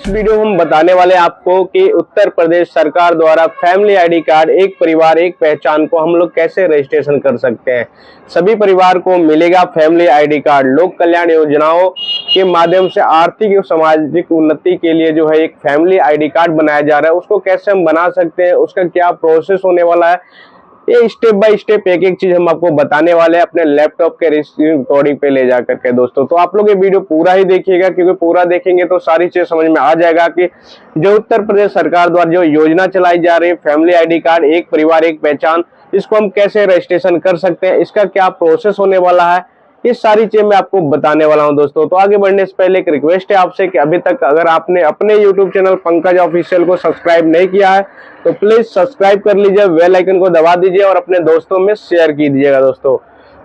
Video में हम बताने वाले आपको कि उत्तर प्रदेश सरकार द्वारा फैमिली आईडी कार्ड एक परिवार एक पहचान को हम लोग कैसे रजिस्ट्रेशन कर सकते हैं। सभी परिवार को मिलेगा फैमिली आईडी कार्ड। लोक कल्याण योजनाओं के माध्यम से आर्थिक और सामाजिक उन्नति के लिए जो है एक फैमिली आईडी कार्ड बनाया जा रहा है। उसको कैसे हम बना सकते हैं, उसका क्या प्रोसेस होने वाला है, ये स्टेप बाय स्टेप एक एक चीज हम आपको बताने वाले हैं अपने लैपटॉप के रिकॉर्डिंग पे ले जा करके। दोस्तों तो आप लोग ये वीडियो पूरा ही देखिएगा, क्योंकि पूरा देखेंगे तो सारी चीज समझ में आ जाएगा कि जो उत्तर प्रदेश सरकार द्वारा जो योजना चलाई जा रही है फैमिली आईडी कार्ड एक परिवार एक पहचान, इसको हम कैसे रजिस्ट्रेशन कर सकते हैं, इसका क्या प्रोसेस होने वाला है, ये सारी चीज मैं आपको बताने वाला हूं। दोस्तों तो आगे बढ़ने से पहले एक रिक्वेस्ट है आपसे कि अभी तक अगर आपने अपने YouTube चैनल पंकज ऑफिशियल को सब्सक्राइब नहीं किया है तो प्लीज सब्सक्राइब कर लीजिए, बेल आइकन को दबा दीजिए और अपने दोस्तों में शेयर कीजिएगा। दोस्तों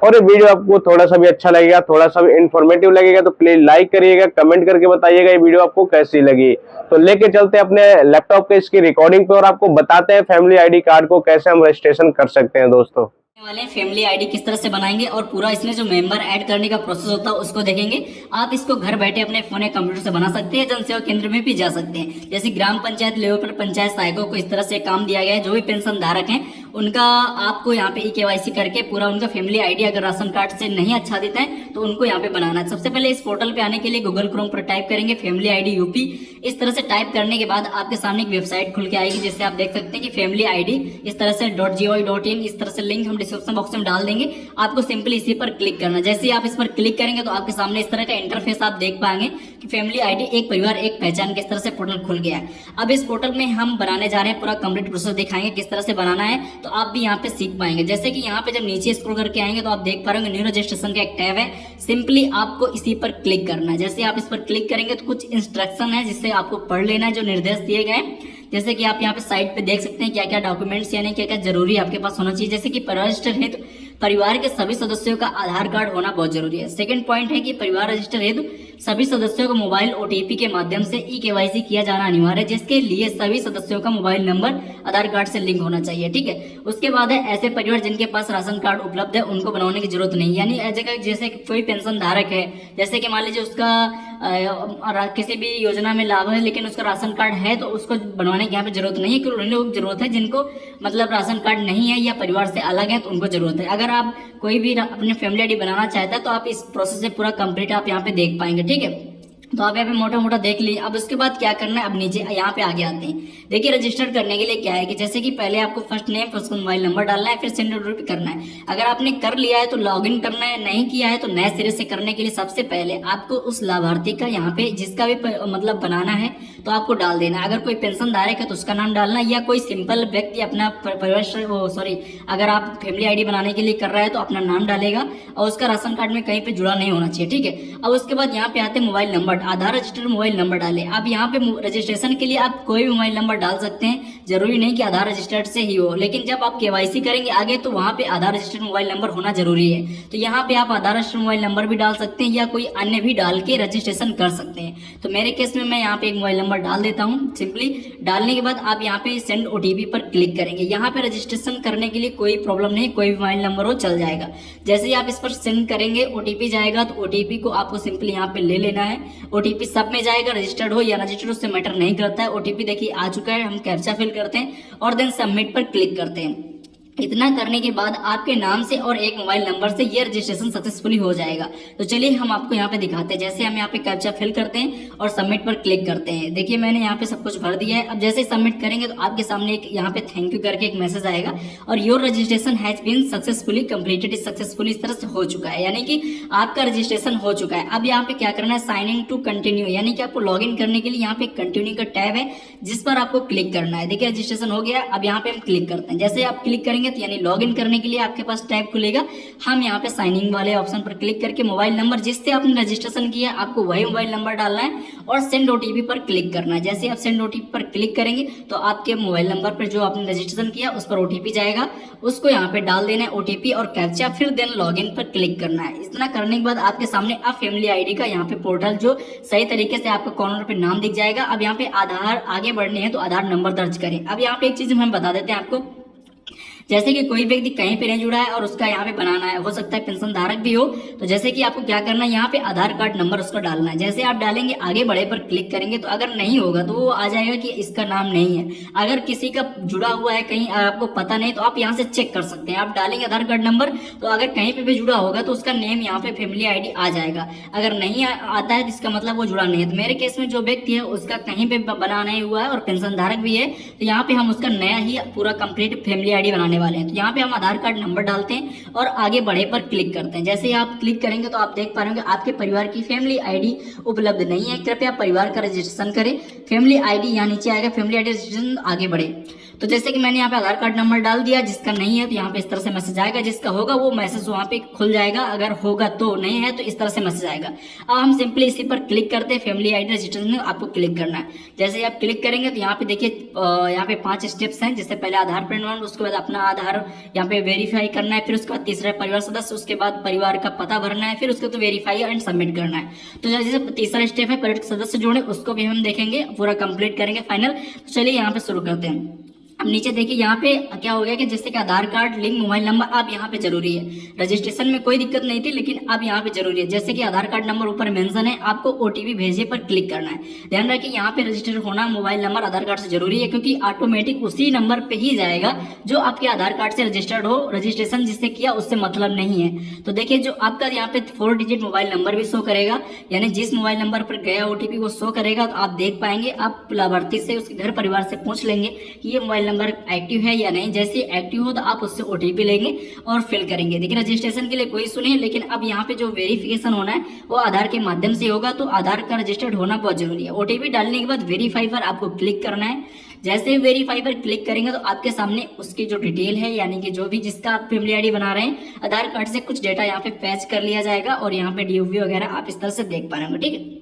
और ये वीडियो आपको थोड़ा सा भी अच्छा लगेगा, थोड़ा सा भी इन्फॉर्मेटिव लगेगा तो प्लीज लाइक करिएगा, कमेंट करके बताइएगा ये वीडियो आपको कैसी लगी। तो लेके चलते हैं अपने लैपटॉप के इसकी रिकॉर्डिंग पे और आपको बताते हैं फैमिली आईडी कार्ड को कैसे हम रजिस्ट्रेशन कर सकते हैं। दोस्तों वाले फैमिली आईडी किस तरह से बनाएंगे और पूरा इसमें जो मेंबर ऐड करने का प्रोसेस होता है उसको देखेंगे। आप इसको घर बैठे अपने फोन या कंप्यूटर से बना सकते हैं, जन सेवा केंद्र में भी जा सकते हैं। जैसे ग्राम पंचायत लेवल पर पंचायत सहायकों को इस तरह से काम दिया गया है, जो भी पेंशन धारक हैं उनका आपको यहाँ पे KYC करके पूरा उनका फैमिली आईडी अगर राशन कार्ड से नहीं अच्छा देता है तो उनको यहाँ पे बनाना है। सबसे पहले इस पोर्टल पे आने के लिए गूगल क्रोम पर टाइप करेंगे फैमिली आईडी यूपी। इस तरह से टाइप करने के बाद आपके सामने एक वेबसाइट खुल के आएगी, जिससे आप देख सकते हैं कि फैमिली आईडी इस तरह से .gov.in, इस तरह से लिंक हम डिस्क्रिप्शन बॉक्स में डाल देंगे। आपको सिंपली इसी पर क्लिक करना। जैसे ही आप इस पर क्लिक करेंगे तो आपके सामने इस तरह का इंटरफेस आप देख पाएंगे कि फैमिली आईडी एक परिवार एक पहचान किस तरह से पोर्टल खुल गया है। अब इस पोर्टल में हम बनाने जा रहे हैं, पूरा कंप्लीट प्रोसेस दिखाएंगे किस तरह से बनाना है, तो आप भी यहाँ पे सीख पाएंगे। जैसे कि यहाँ पे जब नीचे स्क्रॉल करके आएंगे तो आप देख पा रहे होंगे न्यू रजिस्ट्रेशन का एक टैब है। सिंपली आपको इसी पर क्लिक करना है। जैसे आप इस पर क्लिक करेंगे तो कुछ इंस्ट्रक्शन है जिससे आपको पढ़ लेना है, जो निर्देश दिए गए। जैसे कि आप यहाँ पे साइड पे देख सकते हैं क्या क्या डॉक्यूमेंट्स यानी क्या क्या जरूरी आपके पास होना चाहिए। जैसे कि रजिस्टर हेतु परिवार के सभी सदस्यों का आधार कार्ड होना बहुत जरूरी है। सेकंड पॉइंट है कि परिवार रजिस्टर हेतु सभी सदस्यों को मोबाइल OTP के माध्यम से KYC किया जाना अनिवार्य है, जिसके लिए सभी सदस्यों का मोबाइल नंबर आधार कार्ड से लिंक होना चाहिए। ठीक है, उसके बाद है ऐसे परिवार जिनके पास राशन कार्ड उपलब्ध है उनको बनाने की जरूरत नहीं। यानी जैसे कोई पेंशन धारक है, जैसे कि मान लीजिए उसका किसी भी योजना में लाभ है लेकिन उसका राशन कार्ड है तो उसको बनवाने की यहाँ पे जरूरत नहीं है, क्योंकि उन्हें लोग जरूरत है जिनको मतलब राशन कार्ड नहीं है या परिवार से अलग है तो उनको जरूरत है। अगर आप कोई भी अपने फैमिली आईडी बनाना चाहता है तो आप इस प्रोसेस से पूरा कंप्लीट आप यहाँ पे देख पाएंगे। ठीक है, तो आप यहाँ पे मोटा मोटा देख लिए। अब उसके बाद क्या करना है, अब नीचे यहाँ पे आगे आते हैं। देखिए रजिस्टर करने के लिए क्या है कि जैसे कि पहले आपको फर्स्ट नेम फिर उसको मोबाइल नंबर डालना है, फिर सेंड OTP करना है। अगर आपने कर लिया है तो लॉगिन करना है, नहीं किया है तो नए सिरे से करने के लिए सबसे पहले आपको उस लाभार्थी का यहाँ पे जिसका भी मतलब बनाना है तो आपको डाल देना है। अगर कोई पेंशन धारक है तो उसका नाम डालना, या कोई सिंपल व्यक्ति अपना अगर आप फैमिली आईडी बनाने के लिए कर रहा है तो अपना नाम डालेगा और उसका राशन कार्ड में कहीं पे जुड़ा नहीं होना चाहिए। ठीक है, अब उसके बाद यहाँ पे आते हैं मोबाइल नंबर। आधार रजिस्टर्ड मोबाइल नंबर डालें। अब यहाँ पे रजिस्ट्रेशन के लिए आप कोई भी मोबाइल नंबर डाल सकते हैं, जरूरी नहीं कि आधार रजिस्टर्ड से ही हो, लेकिन जब आप KYC करेंगे आगे तो वहाँ पे आधार रजिस्टर्ड मोबाइल नंबर होना जरूरी है। तो यहाँ पे आप आधार रजिस्टर्ड मोबाइल नंबर भी डाल सकते हैं या कोई अन्य भी डाल के रजिस्ट्रेशन कर सकते हैं। तो मेरे केस में मैं यहाँ पे एक मोबाइल नंबर डाल देता हूँ। सिंपली डालने के बाद आप यहाँ पे सेंड OTP पर क्लिक करेंगे। यहाँ पे रजिस्ट्रेशन करने के लिए कोई प्रॉब्लम नहीं, कोई भी मोबाइल नंबर हो चल जाएगा। जैसे ही आप इस पर सेंड करेंगे OTP जाएगा, तो OTP को आपको सिंपली यहाँ पे ले लेना है। OTP सब में जाएगा, रजिस्टर्ड हो या रजिस्टर्ड उससे मैटर नहीं करता है। OTP देखिए आ चुका है, हम कैप्चा फिल करते हैं और देन सबमिट पर क्लिक करते हैं। इतना करने के बाद आपके नाम से और एक मोबाइल नंबर से ये रजिस्ट्रेशन सक्सेसफुली हो जाएगा। तो चलिए हम आपको यहाँ पे दिखाते हैं। जैसे हम यहाँ पे कैप्चा फिल करते हैं और सबमिट पर क्लिक करते हैं। देखिए मैंने यहाँ पे सब कुछ भर दिया है। अब जैसे ही सबमिट करेंगे तो आपके सामने एक यहाँ पे थैंक यू करके एक मैसेज आएगा और your registration has been successfully completed, successfully इस तरह से हो चुका है, यानी कि आपका रजिस्ट्रेशन हो चुका है। अब यहाँ पे क्या करना है, साइन इन टू कंटिन्यू, यानी कि आपको लॉग इन करने के लिए यहाँ पे कंटिन्यू का टैब है जिस पर आपको क्लिक करना है। देखिए रजिस्ट्रेशन हो गया। अब यहाँ पे हम क्लिक करते हैं। जैसे आप क्लिक करेंगे तो यानी लॉग इन करने के लिए आपके पास टैब खुलेगा। हम यहाँ पे साइन इन वाले ऑप्शन पर क्लिक करके मोबाइल नंबर जिससे आपने रजिस्ट्रेशन किया आपको वही मोबाइल नंबर डालना है और सेंड OTP पर क्लिक करना है। जैसे आप सेंड OTP पर क्लिक करेंगे तो आपके मोबाइल नंबर पर जो आपने रजिस्ट्रेशन किया उस पर OTP जाएगा, उसको यहाँ पे डाल देना है OTP और कैप्चा, फिर देन लॉगिन पर क्लिक करना है। इतना करने के बाद आपके सामने अब फैमिली आईडी का यहाँ पे पोर्टल जो सही तरीके से आपको कॉर्नर पे नाम दिख जाएगा। अब यहाँ पे आधार आगे बढ़ने हैं तो आधार नंबर दर्ज करें। अब यहाँ पे एक चीज हम बता देते हैं आपको, जैसे कि कोई व्यक्ति कहीं पे नहीं जुड़ा है और उसका यहाँ पे बनाना है, हो सकता है पेंशन धारक भी हो, तो जैसे कि आपको क्या करना है, यहाँ पे आधार कार्ड नंबर उसका डालना है। जैसे आप डालेंगे आगे बढ़े पर क्लिक करेंगे तो अगर नहीं होगा तो वो आ जाएगा कि इसका नाम नहीं है। अगर किसी का जुड़ा हुआ है कहीं आपको पता नहीं तो आप यहाँ से चेक कर सकते हैं। आप डालेंगे आधार कार्ड नंबर तो अगर कहीं पे भी जुड़ा होगा तो उसका नेम यहाँ पे फैमिली आईडी आ जाएगा। अगर नहीं आता है तो इसका मतलब वो जुड़ा नहीं है। तो मेरे केस में जो व्यक्ति है उसका कहीं पे बना नहीं हुआ है और पेंशन धारक भी है, तो यहाँ पे हम उसका नया ही पूरा कंप्लीट फैमिली आईडी बनाने वाले हैं। तो यहाँ पे हम आधार कार्ड नंबर डालते हैं और आगे बढ़े पर क्लिक करते हैं। जैसे ही आप क्लिक करेंगे तो आप देख पा रहे होंगे आपके परिवार की फैमिली आईडी उपलब्ध नहीं है, कृपया परिवार का रजिस्ट्रेशन करें। फैमिली आईडी यहाँ नीचे आएगा, फैमिली आईडी रजिस्ट्रेशन आगे बढ़े। तो जैसे कि मैंने यहाँ पे आधार कार्ड नंबर डाल दिया, जिसका नहीं है तो यहाँ पे इस तरह से मैसेज आएगा, जिसका होगा वो मैसेज वहाँ पे खुल जाएगा, अगर होगा तो, नहीं है तो इस तरह से मैसेज आएगा। अब हम सिंपली इसी पर क्लिक करते हैं, फैमिली आईडी रजिस्ट्रेशन में आपको क्लिक करना है। जैसे ही आप क्लिक करेंगे तो यहाँ पे देखिए यहाँ पे 5 स्टेप्स हैं। जैसे पहले आधार प्रिंट बनाना, उसके बाद अपना आधार यहाँ पे वेरीफाई करना है, फिर उसके बाद तीसरा परिवार सदस्य, उसके बाद परिवार का पता भरना है, फिर उसके बाद वेरीफाई एंड सबमिट करना है। तो जैसे तीसरा स्टेप है परिवार के सदस्य जोड़े, उसको भी हम देखेंगे, पूरा कंप्लीट करेंगे फाइनल। तो चलिए यहाँ पे शुरू करते हैं। अब नीचे देखिए यहाँ पे क्या हो गया कि जैसे कि आधार कार्ड लिंक मोबाइल नंबर अब यहाँ पे जरूरी है। रजिस्ट्रेशन में कोई दिक्कत नहीं थी लेकिन अब यहाँ पे जरूरी है। जैसे कि आधार कार्ड नंबर ऊपर मेंशन है, आपको ओटीपी भेजे पर क्लिक करना है। ध्यान रखिए यहाँ पे रजिस्टर होना मोबाइल नंबर आधार कार्ड से जरूरी है, क्योंकि ऑटोमेटिक उसी नंबर पे ही जाएगा जो आपके आधार कार्ड से रजिस्टर्ड हो। रजिस्ट्रेशन जिससे किया उससे मतलब नहीं है। तो देखिए जो आपका यहाँ पे 4 डिजिट मोबाइल नंबर भी शो करेगा, यानी जिस मोबाइल नंबर पर गया ओटीपी वो शो करेगा। तो आप देख पाएंगे, आप लाभार्थी से उसके घर परिवार से पूछ लेंगे कि ये मोबाइल नंबर एक्टिव है या नहीं। जैसे एक्टिव हो तो आप उससे ओटीपी लेंगे और फिल करेंगे। देखिए रजिस्ट्रेशन के लिए कोई इशू नहीं है, लेकिन अब यहाँ पे जो वेरिफिकेशन होना है वो आधार के माध्यम से होगा, तो आधार का रजिस्टर्ड होना बहुत जरूरी है। ओटीपी डालने के बाद वेरीफाई पर आपको क्लिक करना है। जैसे ही वेरीफाई पर क्लिक करेंगे तो आपके सामने उसकी जो डिटेल है, यानी कि जो भी जिसका आप फैमिली आईडी बना रहे हैं, आधार कार्ड से कुछ डेटा यहाँ पे फैच कर लिया जाएगा और यहाँ पे डीओपी वगैरह आप इस तरह से देख पा रहे होंगे। ठीक है,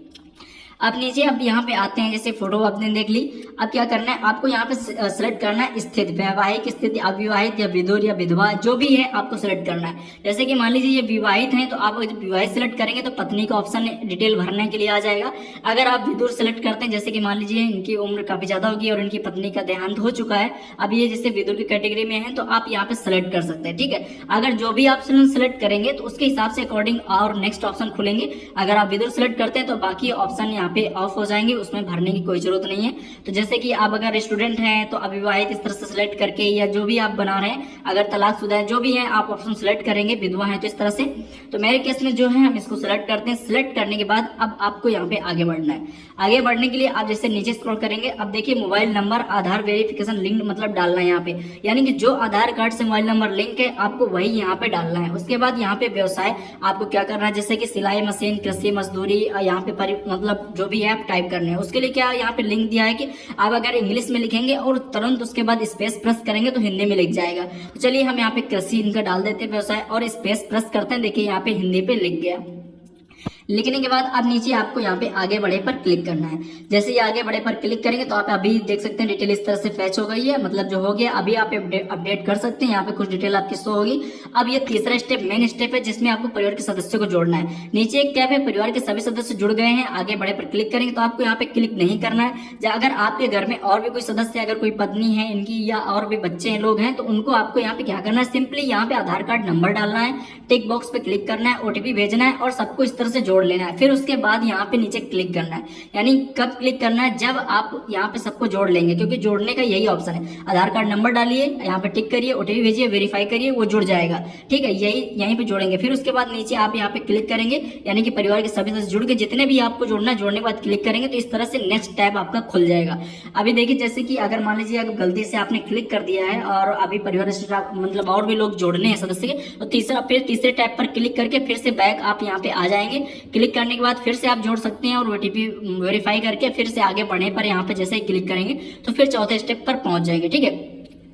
अब नीचे अब यहाँ पे आते हैं। जैसे फोटो आपने देख ली, अब क्या करना है, आपको यहाँ पे सिलेक्ट करना है स्थिति, वैवाहिक स्थिति, अविवाहित या विधुर या विधवा, जो भी है आपको सिलेक्ट करना है। जैसे कि मान लीजिए ये विवाहित हैं तो आप विवाहित सिलेक्ट करेंगे तो पत्नी का ऑप्शन डिटेल भरने के लिए आ जाएगा। अगर आप विधुर सिलेक्ट करते हैं, जैसे कि मान लीजिए इनकी उम्र काफी ज्यादा होगी और इनकी पत्नी का देहांत हो चुका है, अब ये जैसे विधुर की कैटेगरी में है, तो आप यहाँ पे सिलेक्ट कर सकते हैं। ठीक है, अगर जो भी आप सिलेक्ट करेंगे तो उसके हिसाब से अकॉर्डिंग और नेक्स्ट ऑप्शन खुलेंगे। अगर आप विधुर सिलेक्ट करते हैं तो बाकी ऑप्शन यहाँ पे ऑफ हो जाएंगे, उसमें भरने की कोई जरूरत नहीं है। तो जैसे कि आप अगर स्टूडेंट हैं तो अविवाहित इस तरह से सिलेक्ट करके, या जो भी आप बना रहे हैं, अगर तलाकशुदा है, जो भी है आप ऑप्शन सिलेक्ट करेंगे। विधवा है तो इस तरह से। तो मेरे केस में जो है हम इसको सिलेक्ट करते हैं। सिलेक्ट करने के बाद अब आपको यहाँ पे आगे बढ़ना है। आगे बढ़ने के लिए आप जैसे नीचे स्क्रॉल करेंगे, अब देखिए मोबाइल नंबर आधार वेरिफिकेशन लिंक मतलब डालना है यहाँ पे, यानी कि जो आधार कार्ड से मोबाइल नंबर लिंक है आपको वही यहाँ पे डालना है। उसके बाद यहाँ पे व्यवसाय आपको क्या करना है, जैसे कि सिलाई मशीन, कृषि मजदूरी, यहाँ पे मतलब जो भी है आप टाइप करने हैं। उसके लिए क्या यहाँ पे लिंक दिया है कि आप अगर इंग्लिश में लिखेंगे और तुरंत उसके बाद स्पेस प्रेस करेंगे तो हिंदी में लिख जाएगा। तो चलिए हम यहाँ पे कृषि इनका डाल देते हैं, व्यवसाय, और स्पेस प्रेस करते हैं। देखिए यहाँ पे हिंदी पे लिख गया। लिखने के बाद अब नीचे आपको यहाँ पे आगे बढ़े पर क्लिक करना है। जैसे ये आगे बढ़े पर क्लिक करेंगे तो आप अभी देख सकते हैं डिटेल इस तरह से फैच हो गई है, मतलब जो हो गया। अभी आप अपडेट कर सकते हैं, यहाँ पे कुछ डिटेल आपकी शो होगी। अब ये तीसरा स्टेप मेन स्टेप है, जिसमें आपको परिवार के सदस्यों को जोड़ना है। नीचे एक टैब है, परिवार के सभी सदस्य जुड़ गए हैं, आगे बढ़े पर क्लिक करेंगे तो आपको यहाँ पे क्लिक नहीं करना है। अगर आपके घर में और भी कोई सदस्य, अगर कोई पत्नी है इनकी या और भी बच्चे हैं, लोग हैं, तो उनको आपको यहाँ पे क्या करना है, सिंपली यहाँ पे आधार कार्ड नंबर डालना है, टिक बॉक्स पे क्लिक करना है, ओटीपी भेजना है और सबको इस तरह से जोड़ लेना है। फिर उसके बाद यहाँ पे नीचे क्लिक करना है। यानी कब क्लिक करना है, जब आप यहाँ पे सबको जोड़ लेंगे, क्योंकि जोड़ने का यही ऑप्शन है। आधार कार्ड नंबर डालिए, यहाँ पे टिक करिए, ओटीपी भेजिए, वेरीफाई करिए, वो जुड़ जाएगा। ठीक है, यहीं पे जोड़ेंगे। फिर उसके बाद नीचे आप यहाँ पे क्लिक करेंगे, यानी कि परिवार के सभी सदस्य जुड़ के जितने भी आपको जोड़ना है, जोड़ने के बाद क्लिक करेंगे तो इस तरह से नेक्स्ट टैब आपका खुल जाएगा। अभी देखिए जैसे कि अगर मान लीजिए अगर गलती से आपने क्लिक कर दिया है और अभी परिवार से मतलब और भी लोग जोड़ने हैं सदस्य के, तो तीसरे टैब पर क्लिक करके फिर से बैक आप यहाँ पे आ जाएंगे। क्लिक करने के बाद फिर से आप जोड़ सकते हैं और ओटीपी वेरीफाई करके फिर से आगे बढ़ने पर यहाँ पे जैसे ही क्लिक करेंगे तो फिर चौथे स्टेप पर पहुंच जाएंगे। ठीक है,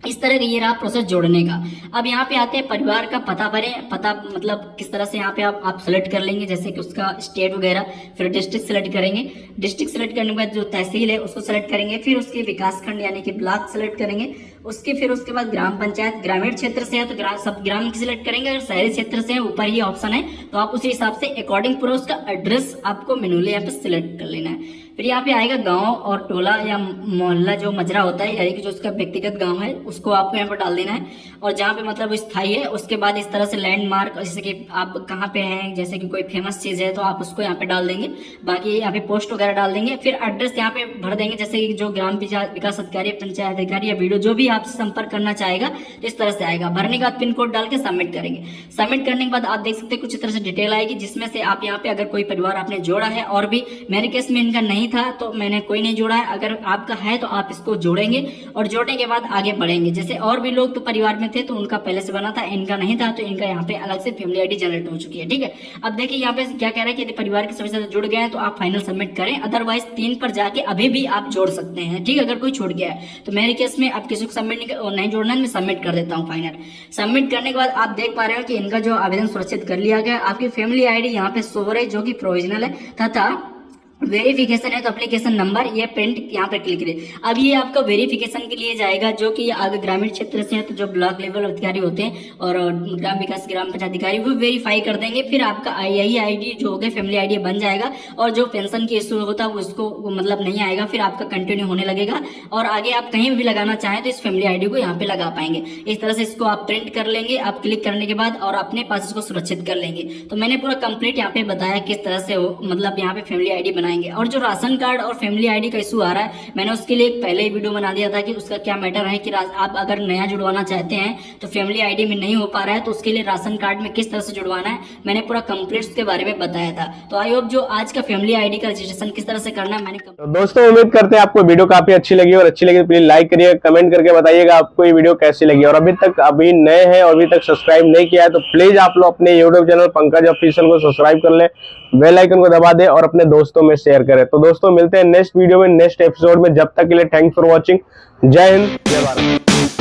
इस तरह का ये रहा प्रोसेस जोड़ने का। अब यहाँ पे आते हैं परिवार का पता भरें। पता मतलब किस तरह से यहाँ पे आप सेलेक्ट कर लेंगे, जैसे कि उसका स्टेट वगैरह, फिर डिस्ट्रिक्ट सेलेक्ट करेंगे। डिस्ट्रिक्ट सेलेक्ट करने के बाद जो तहसील है उसको सेलेक्ट करेंगे, फिर उसके विकास खंड यानी कि ब्लॉक सेलेक्ट करेंगे। फिर उसके बाद ग्राम पंचायत, ग्रामीण क्षेत्र से है तो सब ग्राम की सिलेक्ट करेंगे, अगर शहरी क्षेत्र से है ऊपर ही ऑप्शन है तो आप उसी हिसाब से अकॉर्डिंग पूरा उसका एड्रेस आपको मैन्युअली यहाँ पे सिलेक्ट कर लेना है। फिर यहाँ पे आएगा गांव और टोला या मोहल्ला जो मजरा होता है, यानी कि जो उसका व्यक्तिगत गांव है उसको आपको यहाँ पर डाल देना है। और जहाँ पे मतलब स्थायी है उसके बाद इस तरह से लैंडमार्क, जैसे कि आप कहाँ पे हैं, जैसे कि कोई फेमस चीज़ है तो आप उसको यहाँ पे डाल देंगे। बाकी यहाँ पे पोस्ट वगैरह डाल देंगे। फिर एड्रेस यहाँ पे भर देंगे, जैसे कि जो ग्राम विकास अधिकारी, पंचायत अधिकारी या वीडियो जो भी आपसे संपर्क करना चाहेगा तो इस तरह से आएगा। भरने के बाद पिन कोड डाल के सबमिट करेंगे। सबमिट करने के बाद आप देख सकते हैं कुछ इस तरह से डिटेल आएगी, जिसमें से आप यहाँ पे अगर कोई परिवार आपने जोड़ा है, और भी मेरे केस में इनका नहीं था तो मैंने कोई नहीं जोड़ा है, अगर आपका है तो आप इसको जोड़ेंगे और जोड़ने के बाद आगे बढ़ेंगे। जैसे और भी लोग तो परिवार में थे तो उनका पहले से बना था, इनका नहीं था तो इनका यहाँ पे अलग से फैमिली आईडी जनरेट हो चुकी है। ठीक है, अब देखिए यहाँ पे क्या कह रहा है कि यदि परिवार के सभी सदस्य जुड़ गए हैं तो आप फाइनल सबमिट करें, अदरवाइज 3 पर जाके अभी भी आप जोड़ सकते हैं। ठीक है, अगर कोई छूट गया है तो मेरे केस में अब किसी को सबमिट नहीं जोड़ना है, मैं सबमिट कर देता हूँ फाइनल। सबमिट करने के बाद आप देख पा रहे हो कि इनका जो आवेदन सुरक्षित कर लिया गया। आपकी फैमिली आईडी यहाँ पे शो हो रही है जो कि प्रोविजनल है, तथा वेरिफिकेशन है तो एप्लीकेशन नंबर ये प्रिंट यहाँ पर क्लिक करें। अब ये आपका वेरिफिकेशन के लिए जाएगा, जो कि अगर ग्रामीण क्षेत्र से है तो जो ब्लॉक लेवल अधिकारी होते हैं और ग्राम विकास ग्राम पंचायत अधिकारी वो वेरीफाई कर देंगे। फिर आपका यही आईडी जो हो गया फैमिली आईडी बन जाएगा, और जो पेंशन की इशू होता है उसको मतलब नहीं आएगा, फिर आपका कंटिन्यू होने लगेगा और आगे आप कहीं भी लगाना चाहें तो इस फैमिली आईडी को यहाँ पे लगा पाएंगे। इस तरह से इसको आप प्रिंट कर लेंगे, आप क्लिक करने के बाद, और अपने पास इसको सुरक्षित कर लेंगे। तो मैंने पूरा कंप्लीट यहाँ पे बताया किस तरह से मतलब यहाँ पे फैमिली आईडी बनाएंगे। और जो राशन कार्ड और फैमिली आईडी का इशू आ रहा है, मैंने उसके लिए एक पहले ही वीडियो बना दिया था कि उसका क्या मैटर है कि आप अगर नया जुड़वाना चाहते हैं तो फैमिली आईडी में नहीं हो पा रहा है तो उसके लिए राशन कार्ड में किस तरह से जुड़वाना है मैंने पूरा कंप्लीट उसके बारे में बताया था। तो आई होप जो आज का फैमिली आईडी का रजिस्ट्रेशन किस तरह से करना है मैंने तो दोस्तों उम्मीद करते हैं आपको वीडियो काफी अच्छी लगी, और अच्छी लगी तो प्लीज लाइक करिए, कमेंट करके बताइएगा आपको ये वीडियो कैसी लगी। और अभी नए हैं और अभी तक सब्सक्राइब नहीं किया है तो प्लीज आप लोग अपने यूट्यूब चैनल पंकज ऑफिशियल को सब्सक्राइब कर ले, बेल आइकन को दबा दे और अपने दोस्तों में शेयर करें। तो दोस्तों मिलते हैं नेक्स्ट वीडियो में, नेक्स्ट एपिसोड में। जब तक के लिए थैंक्स फॉर वॉचिंग। जय हिंद, जय भारत।